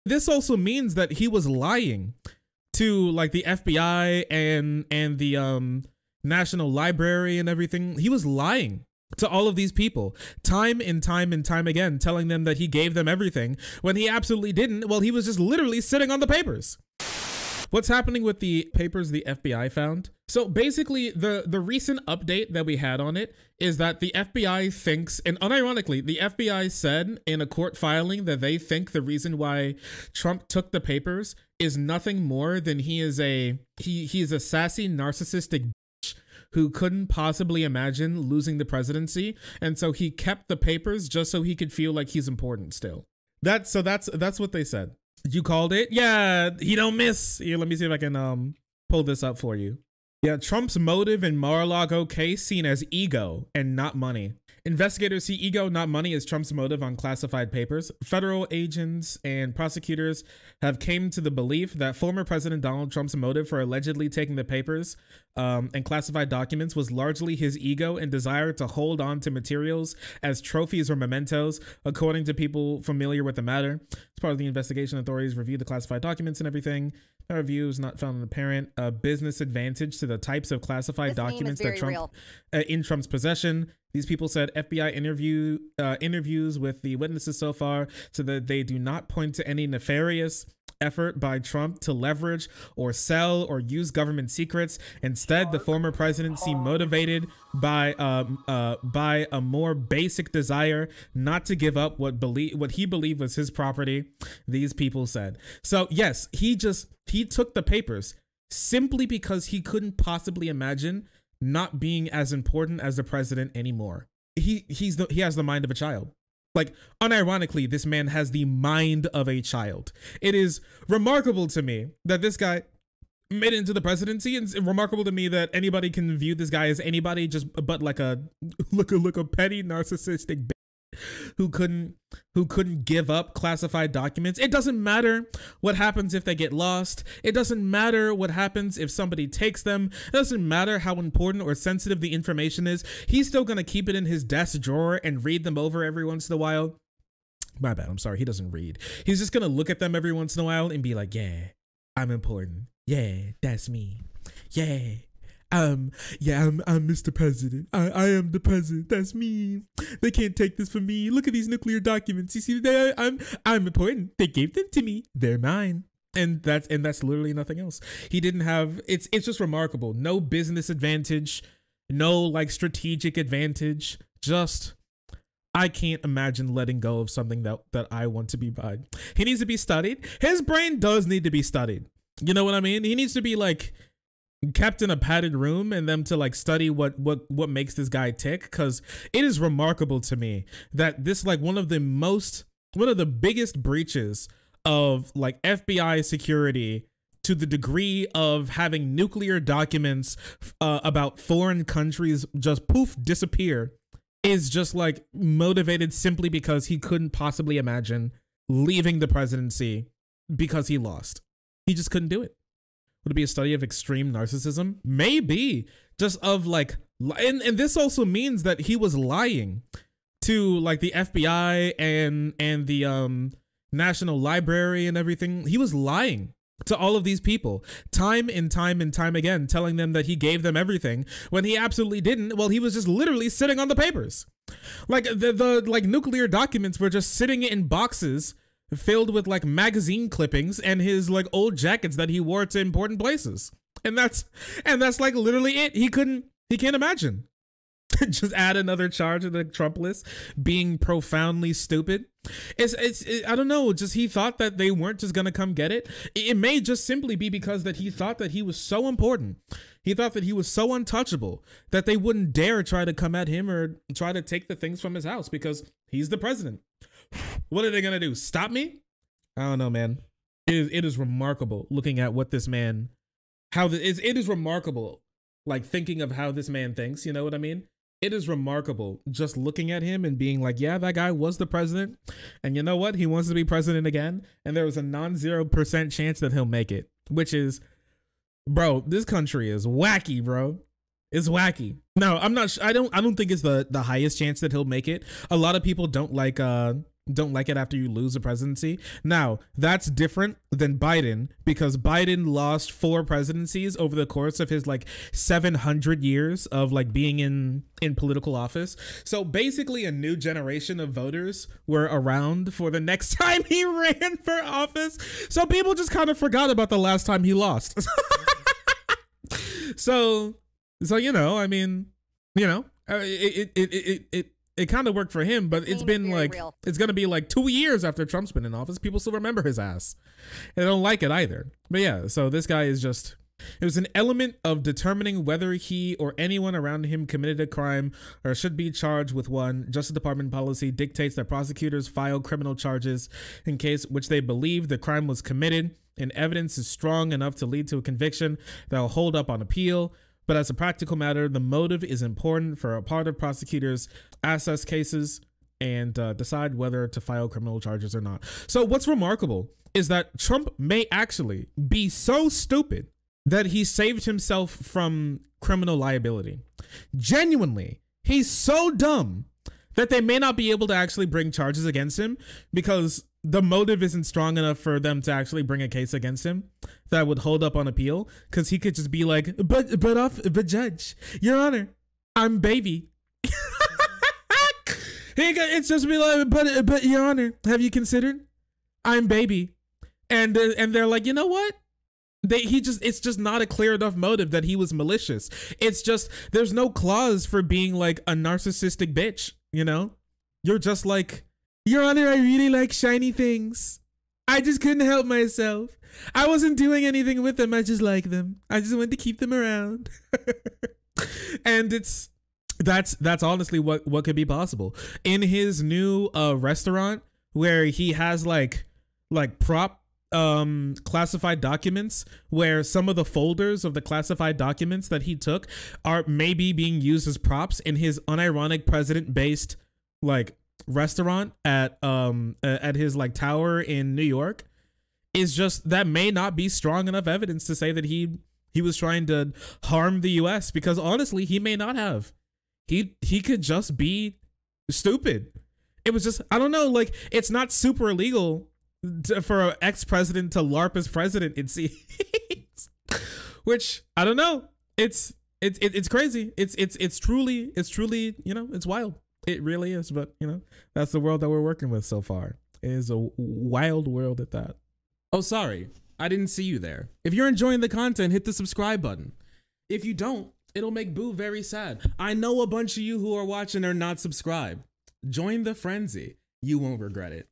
this also means that he was lying to like the FBI and the National Library and everything. He was lying to all of these people time and time and time again, telling them that he gave them everything when he absolutely didn't. Well, he was just literally sitting on the papers. What's happening with the papers the FBI found? So basically the recent update that we had on it is that the FBI thinks, and unironically, the FBI said in a court filing that they think the reason why Trump took the papers is nothing more than he is a sassy narcissistic bitch who couldn't possibly imagine losing the presidency, and so he kept the papers just so he could feel like he's important still. That's what they said. You called it? Yeah, he don't miss. Here, let me see if I can pull this up for you. Yeah, Trump's motive in Mar-a-Lago case seen as ego and not money. Investigators see ego, not money, as Trump's motive on classified papers. Federal agents and prosecutors have came to the belief that former President Donald Trump's motive for allegedly taking the papers and classified documents was largely his ego and desire to hold on to materials as trophies or mementos, according to people familiar with the matter. As part of the investigation, authorities reviewed the classified documents and everything. The review is not found an apparent business advantage to the types of classified documents that Trump in Trump's possession. These people said FBI interviews with the witnesses so far so that they do not point to any nefarious effort by Trump to leverage or sell or use government secrets. Instead, the former president seemed motivated by a more basic desire not to give up what he believed was his property, these people said. So yes, he took the papers simply because he couldn't possibly imagine not being as important as the president anymore. He has the mind of a child. Like, unironically, this man has the mind of a child. It is remarkable to me that this guy made it into the presidency, and it's remarkable to me that anybody can view this guy as anybody but like a petty narcissistic bitch who couldn't give up classified documents. It doesn't matter what happens if they get lost. It doesn't matter what happens if somebody takes them. It doesn't matter how important or sensitive the information is. He's still going to keep it in his desk drawer and read them over every once in a while. My bad. I'm sorry. He doesn't read. He's just going to look at them every once in a while and be like, yeah, I'm important. Yeah, that's me. Yeah. I'm Mr. President. I am the president. That's me. They can't take this from me. Look at these nuclear documents. You see, I'm important. They gave them to me. They're mine. And that's literally nothing else. He didn't have, it's just remarkable. No business advantage, no like strategic advantage. Just, I can't imagine letting go of something that I want to be by. He needs to be studied. His brain does need to be studied. You know what I mean? He needs to be like kept in a padded room and them to like study what makes this guy tick, because it is remarkable to me that this like one of the biggest breaches of like FBI security, to the degree of having nuclear documents about foreign countries just poof disappear, is just like motivated simply because he couldn't possibly imagine leaving the presidency because he lost. He just couldn't do it. Would it be a study of extreme narcissism? Maybe. Just of like, and this also means that he was lying to like the FBI and the National Library and everything. He was lying to all of these people time and time and time again, telling them that he gave them everything when he absolutely didn't. Well, he was just literally sitting on the papers. Like the like nuclear documents were just sitting in boxes filled with like magazine clippings and his like old jackets that he wore to important places. And that's like literally it. He can't imagine. Just add another charge to the Trump list, being profoundly stupid. I don't know, just he thought that they weren't just gonna come get it. It may just simply be because that he thought that he was so important. He thought that he was so untouchable that they wouldn't dare try to come at him or try to take the things from his house because he's the president. What are they gonna do? Stop me? I don't know, man. It is remarkable looking at what this man, it is remarkable, like thinking of how this man thinks. You know what I mean? It is remarkable just looking at him and being like, yeah, that guy was the president, and you know what? He wants to be president again, and there was a non-0% chance that he'll make it. Which is, bro, this country is wacky, bro. It's wacky. No, I'm not. I don't think it's the highest chance that he'll make it. A lot of people don't like don't like it after you lose the presidency. Now, that's different than Biden, because Biden lost 4 presidencies over the course of his like 700 years of like being in political office. So basically a new generation of voters were around for the next time he ran for office. So people just kind of forgot about the last time he lost. So you know, I mean, you know, it kind of worked for him, but it's been like real. It's gonna be like 2 years after Trump's been in office. People still remember his ass, and they don't like it either. But yeah, so this guy is just. It was an element of determining whether he or anyone around him committed a crime or should be charged with one. Justice Department policy dictates that prosecutors file criminal charges in case which they believe the crime was committed and evidence is strong enough to lead to a conviction that will hold up on appeal. But as a practical matter, the motive is important for a part of prosecutors assess cases and decide whether to file criminal charges or not. So what's remarkable is that Trump may actually be so stupid that he saved himself from criminal liability. Genuinely, he's so dumb that they may not be able to actually bring charges against him because the motive isn't strong enough for them to actually bring a case against him that would hold up on appeal, because he could just be like, but judge, your honor, I'm baby. It's just be like, but your honor, have you considered I'm baby? And they're like, you know what? It's just not a clear enough motive that he was malicious. It's just, there's no clause for being like a narcissistic bitch, you know? You're just like, your honor, I really like shiny things. I just couldn't help myself. I wasn't doing anything with them. I just like them. I just wanted to keep them around. And that's honestly what could be possible. In his new restaurant where he has like prop classified documents, where some of the folders of the classified documents that he took are maybe being used as props in his unironic president based like restaurant at his like tower in New York, is just, that may not be strong enough evidence to say that he was trying to harm the US, because honestly he may not have. He could just be stupid. It was just, I don't know, like, it's not super illegal for an ex-president to LARP as president, it seems. Which, I don't know. It's crazy. It's truly, you know, it's wild. It really is. But, you know, that's the world that we're working with so far. It is a wild world at that. Oh, sorry, I didn't see you there. If you're enjoying the content, hit the subscribe button. If you don't, it'll make Boo very sad. I know a bunch of you who are watching are not subscribed. Join the frenzy. You won't regret it.